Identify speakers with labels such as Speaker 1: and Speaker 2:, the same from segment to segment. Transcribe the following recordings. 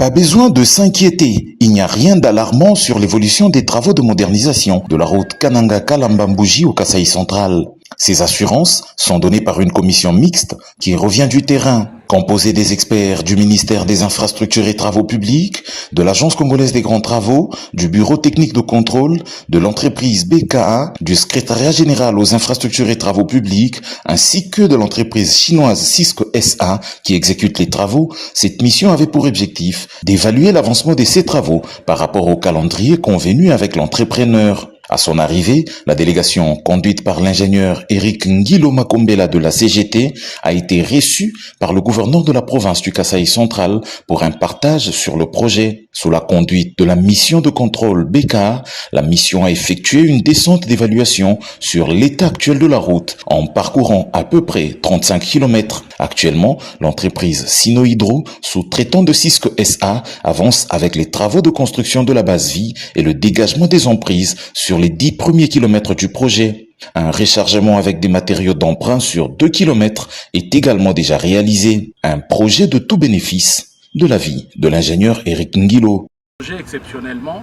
Speaker 1: Pas besoin de s'inquiéter, il n'y a rien d'alarmant sur l'évolution des travaux de modernisation de la route Kananga-Kalambambouji au Kasaï central. Ces assurances sont données par une commission mixte qui revient du terrain, composée des experts du ministère des Infrastructures et Travaux Publics, de l'Agence congolaise des grands travaux, du Bureau technique de contrôle, de l'entreprise BKA, du secrétariat général aux infrastructures et travaux publics, ainsi que de l'entreprise chinoise Cisco SA qui exécute les travaux. Cette mission avait pour objectif d'évaluer l'avancement de ces travaux par rapport au calendrier convenu avec l'entrepreneur. À son arrivée, la délégation conduite par l'ingénieur Eric Ngilo Makombela de la CGT a été reçue par le gouverneur de la province du Kasaï central pour un partage sur le projet. Sous la conduite de la mission de contrôle BKA, la mission a effectué une descente d'évaluation sur l'état actuel de la route en parcourant à peu près 35 km. Actuellement, l'entreprise Sinohydro, sous-traitant de Cisco SA, avance avec les travaux de construction de la base vie et le dégagement des emprises sur les 10 premiers kilomètres du projet. Un rechargement avec des matériaux d'emprunt sur 2 km est également déjà réalisé. Un projet de tout bénéfice de la vie de l'ingénieur Eric Ngilo.
Speaker 2: Projet exceptiennellement,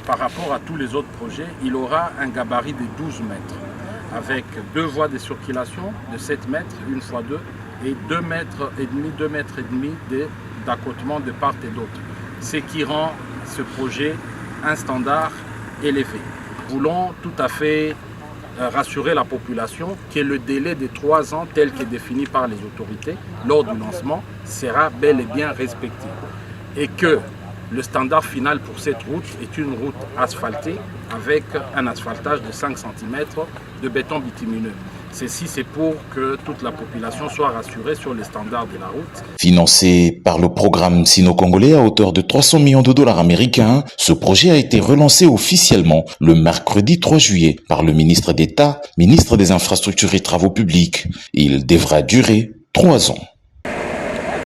Speaker 2: par rapport à tous les autres projets, il aura un gabarit de 12 mètres avec 2 voies de circulation de 7 mètres, une fois 2, et 2 mètres et demi d'accotement de part et d'autre. Ce qui rend ce projet un standard élevé. Nous voulons tout à fait rassurer la population que le délai de 3 ans tel que défini par les autorités lors du lancement sera bel et bien respecté et que le standard final pour cette route est une route asphaltée avec un asphaltage de 5 cm de béton bitumineux. Ceci, c'est pour que toute la population soit rassurée sur les standards de la route.
Speaker 1: Financé par le programme sino-congolais à hauteur de 300 millions de dollars américains, ce projet a été relancé officiellement le mercredi 3 juillet par le ministre d'État, ministre des Infrastructures et Travaux Publics. Il devra durer 3 ans.